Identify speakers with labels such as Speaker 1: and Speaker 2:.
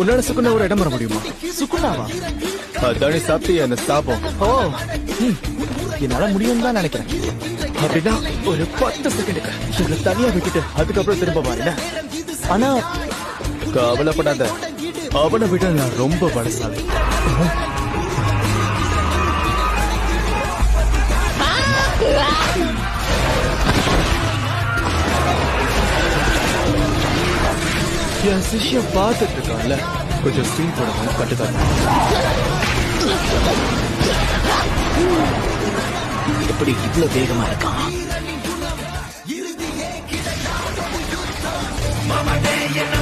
Speaker 1: உன்னால சுக்குனா ஒரு இடம் வர முடியுமா?
Speaker 2: சுக்குனாவா?
Speaker 1: அதானே சாப்பிட்டு என்ன சாபம்.
Speaker 2: ஓ, என்னால முடியும் தான் நினைக்கிறேன்.
Speaker 1: அப்படின்னா ஒரு 10 செகண்டுக்கு எங்களை தனியா விட்டுட்டு அதுக்கப்புறம் திரும்ப வரல.
Speaker 2: ஆனா
Speaker 1: கவலைப்படாத, அவனை விட நான் ரொம்ப பலசாலி. என் சிஷ்யம் பார்த்துட்டு இருக்கான்ல, கொஞ்சம் ஸ்பீட் போடணும் கட்டுக்காரு.
Speaker 2: எப்படி இவ்வளவு வேகமா இருக்கான்?
Speaker 3: மாமாடே என்ன